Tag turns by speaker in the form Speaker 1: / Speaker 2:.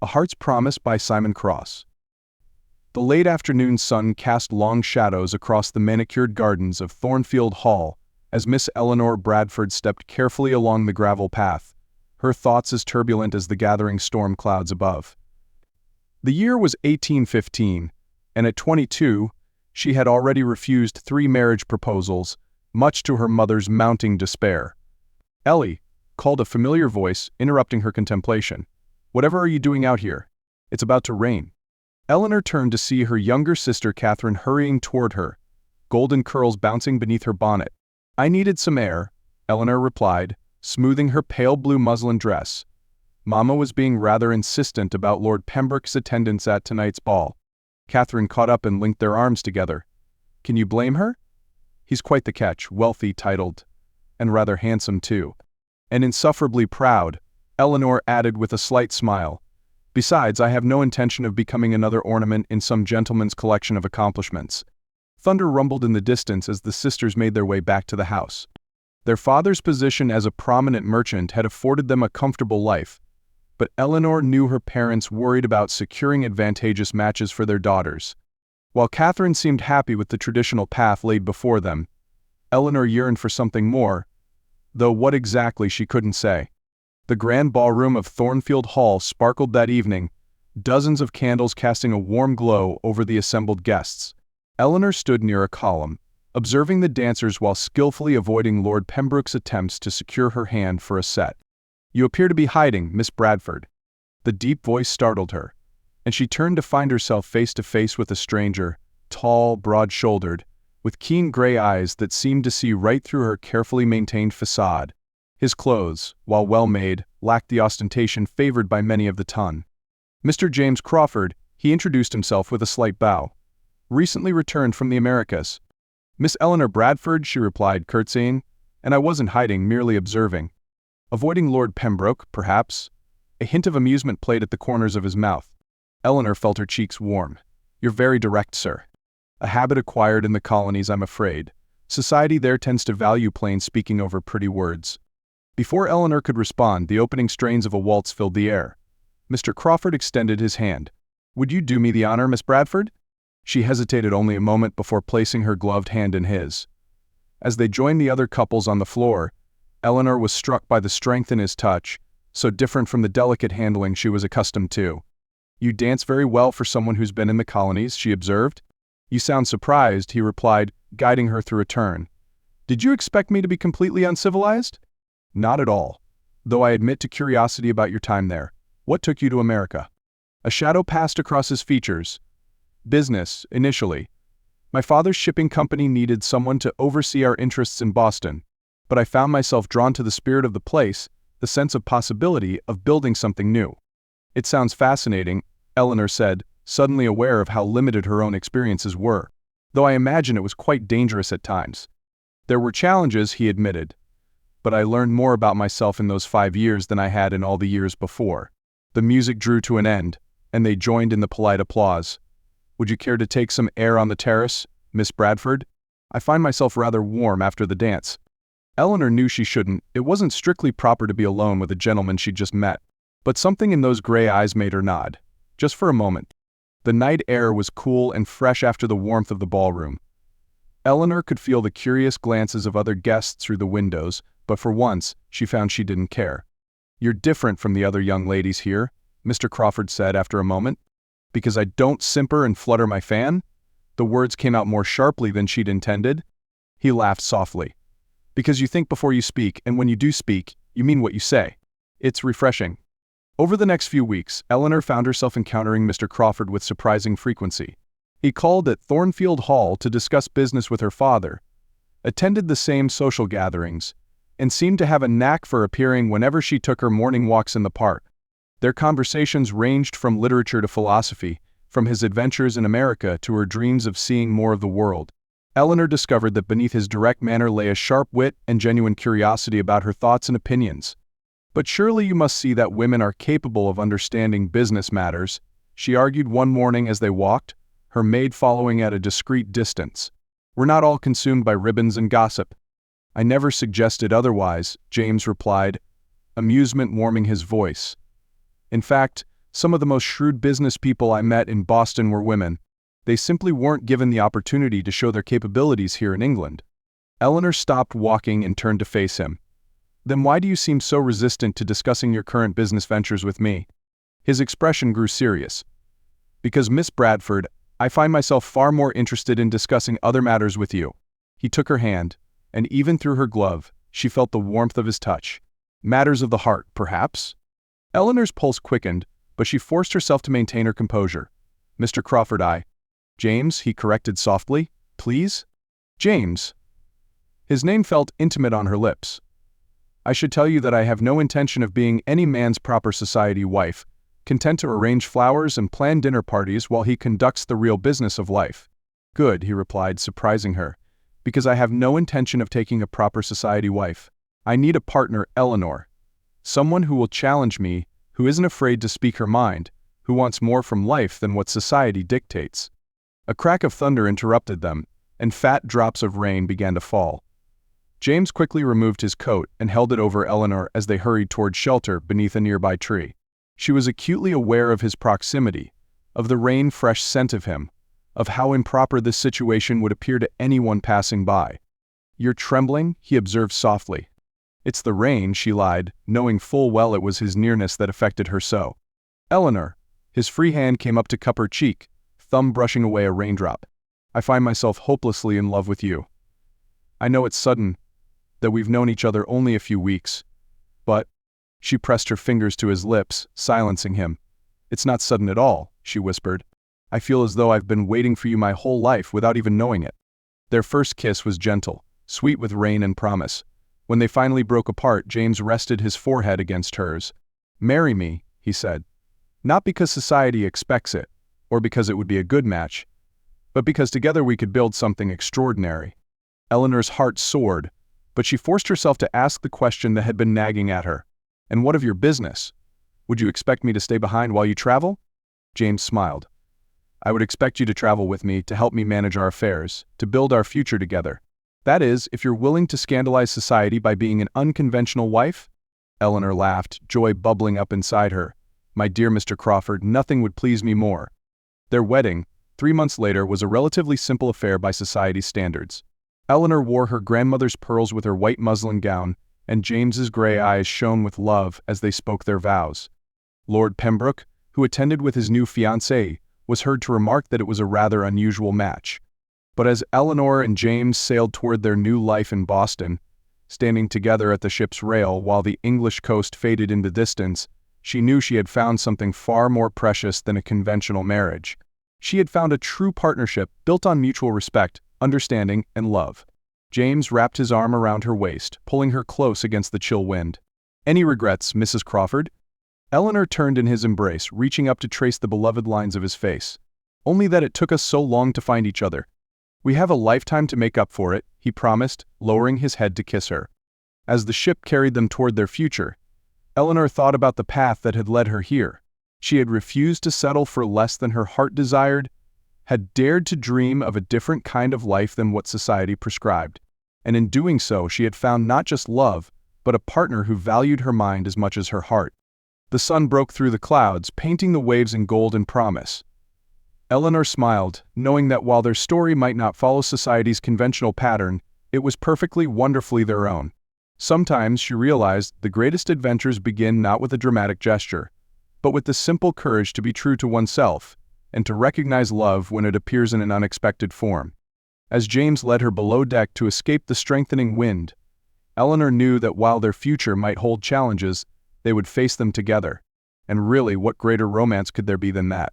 Speaker 1: A Heart's Promise by Simon Cross. The late afternoon sun cast long shadows across the manicured gardens of Thornfield Hall as Miss Eleanor Bradford stepped carefully along the gravel path, her thoughts as turbulent as the gathering storm clouds above. The year was 1815, and at 22, she had already refused 3 marriage proposals, much to her mother's mounting despair. "Ellie," called a familiar voice, interrupting her contemplation. "Whatever are you doing out here? It's about to rain." Eleanor turned to see her younger sister Catherine hurrying toward her, golden curls bouncing beneath her bonnet. "I needed some air," Eleanor replied, smoothing her pale blue muslin dress. "Mama was being rather insistent about Lord Pembroke's attendance at tonight's ball." Catherine caught up and linked their arms together. "Can you blame her? He's quite the catch, wealthy, titled, and rather handsome too." "And insufferably proud," Eleanor added with a slight smile. "Besides, I have no intention of becoming another ornament in some gentleman's collection of accomplishments." Thunder rumbled in the distance as the sisters made their way back to the house. Their father's position as a prominent merchant had afforded them a comfortable life, but Eleanor knew her parents worried about securing advantageous matches for their daughters. While Catherine seemed happy with the traditional path laid before them, Eleanor yearned for something more, though what exactly she couldn't say. The grand ballroom of Thornfield Hall sparkled that evening, dozens of candles casting a warm glow over the assembled guests. Eleanor stood near a column, observing the dancers while skillfully avoiding Lord Pembroke's attempts to secure her hand for a set. "You appear to be hiding, Miss Bradford." The deep voice startled her, and she turned to find herself face to face with a stranger, tall, broad-shouldered, with keen gray eyes that seemed to see right through her carefully maintained facade. His clothes, while well-made, lacked the ostentation favored by many of the ton. "Mr. James Crawford," he introduced himself with a slight bow. "Recently returned from the Americas." "Miss Eleanor Bradford," she replied, curtsying, "and I wasn't hiding, merely observing." "Avoiding Lord Pembroke, perhaps?" A hint of amusement played at the corners of his mouth. Eleanor felt her cheeks warm. "You're very direct, sir." "A habit acquired in the colonies, I'm afraid. Society there tends to value plain speaking over pretty words." Before Eleanor could respond, the opening strains of a waltz filled the air. Mr. Crawford extended his hand. "Would you do me the honor, Miss Bradford?" She hesitated only a moment before placing her gloved hand in his. As they joined the other couples on the floor, Eleanor was struck by the strength in his touch, so different from the delicate handling she was accustomed to. "You dance very well for someone who's been in the colonies," she observed. "You sound surprised," he replied, guiding her through a turn. "Did you expect me to be completely uncivilized?" "Not at all. Though I admit to curiosity about your time there. What took you to America?" A shadow passed across his features. "Business, initially. My father's shipping company needed someone to oversee our interests in Boston, but I found myself drawn to the spirit of the place, the sense of possibility of building something new." "It sounds fascinating," Eleanor said, suddenly aware of how limited her own experiences were, "though I imagine it was quite dangerous at times." "There were challenges," he admitted, "but I learned more about myself in those 5 years than I had in all the years before." The music drew to an end, and they joined in the polite applause. "Would you care to take some air on the terrace, Miss Bradford? I find myself rather warm after the dance." Eleanor knew she shouldn't. It wasn't strictly proper to be alone with a gentleman she'd just met. But something in those gray eyes made her nod. Just for a moment. The night air was cool and fresh after the warmth of the ballroom. Eleanor could feel the curious glances of other guests through the windows, but for once, she found she didn't care. "You're different from the other young ladies here," Mr. Crawford said after a moment. "Because I don't simper and flutter my fan?" The words came out more sharply than she'd intended. He laughed softly. "Because you think before you speak, and when you do speak, you mean what you say. It's refreshing." Over the next few weeks, Eleanor found herself encountering Mr. Crawford with surprising frequency. He called at Thornfield Hall to discuss business with her father, attended the same social gatherings, and seemed to have a knack for appearing whenever she took her morning walks in the park. Their conversations ranged from literature to philosophy, from his adventures in America to her dreams of seeing more of the world. Eleanor discovered that beneath his direct manner lay a sharp wit and genuine curiosity about her thoughts and opinions. "But surely you must see that women are capable of understanding business matters," she argued one morning as they walked, her maid following at a discreet distance. "We're not all consumed by ribbons and gossip." "I never suggested otherwise," James replied, amusement warming his voice. "In fact, Some of the most shrewd business people I met in Boston were women. They simply weren't given the opportunity to show their capabilities here in England. Eleanor stopped walking and turned to face him. Then why do you seem so resistant to discussing your current business ventures with me? His expression grew serious. Because, Miss Bradford, I find myself far more interested in discussing other matters with you. He took her hand, and even through her glove, she felt the warmth of his touch. Matters of the heart, perhaps? Eleanor's pulse quickened, but she forced herself to maintain her composure. Mr. Crawford, James, he corrected softly. Please? James. His name felt intimate on her lips. I should tell you that I have no intention of being any man's proper society wife, content to arrange flowers and plan dinner parties while he conducts the real business of life. Good, he replied, surprising her, because I have no intention of taking a proper society wife. I need a partner, Eleanor. Someone who will challenge me, who isn't afraid to speak her mind, who wants more from life than what society dictates. A crack of thunder interrupted them, and fat drops of rain began to fall. James quickly removed his coat and held it over Eleanor as they hurried toward shelter beneath a nearby tree. She was acutely aware of his proximity, of the rain-fresh scent of him, of how improper this situation would appear to anyone passing by. You're trembling, he observed softly. It's the rain, she lied, knowing full well it was his nearness that affected her so. Eleanor, his free hand came up to cup her cheek, thumb brushing away a raindrop. I find myself hopelessly in love with you. I know it's sudden, that we've known each other only a few weeks, but, she pressed her fingers to his lips, silencing him. It's not sudden at all, she whispered. I feel as though I've been waiting for you my whole life without even knowing it. Their first kiss was gentle, sweet with rain and promise. When they finally broke apart, James rested his forehead against hers. Marry me, he said. Not because society expects it, or because it would be a good match, but because together we could build something extraordinary. Eleanor's heart soared, but she forced herself to ask the question that had been nagging at her. And what of your business? Would you expect me to stay behind while you travel? James smiled. I would expect you to travel with me to help me manage our affairs, to build our future together. That is, if you're willing to scandalize society by being an unconventional wife? Eleanor laughed, joy bubbling up inside her. My dear Mr. Crawford, nothing would please me more. Their wedding, 3 months later, was a relatively simple affair by society's standards. Eleanor wore her grandmother's pearls with her white muslin gown, and James's gray eyes shone with love as they spoke their vows. Lord Pembroke, who attended with his new fiancée, was heard to remark that it was a rather unusual match. But as Eleanor and James sailed toward their new life in Boston, standing together at the ship's rail while the English coast faded into distance, she knew she had found something far more precious than a conventional marriage. She had found a true partnership built on mutual respect, understanding, and love. James wrapped his arm around her waist, pulling her close against the chill wind. Any regrets, Mrs. Crawford? Eleanor turned in his embrace, reaching up to trace the beloved lines of his face. Only that it took us so long to find each other. We have a lifetime to make up for it, he promised, lowering his head to kiss her. As the ship carried them toward their future, Eleanor thought about the path that had led her here. She had refused to settle for less than her heart desired, had dared to dream of a different kind of life than what society prescribed. And in doing so, she had found not just love, but a partner who valued her mind as much as her heart. The sun broke through the clouds, painting the waves in gold and promise. Eleanor smiled, knowing that while their story might not follow society's conventional pattern, it was perfectly wonderfully their own. Sometimes, she realized, the greatest adventures begin not with a dramatic gesture, but with the simple courage to be true to oneself, and to recognize love when it appears in an unexpected form. As James led her below deck to escape the strengthening wind, Eleanor knew that while their future might hold challenges, they would face them together. And really, what greater romance could there be than that?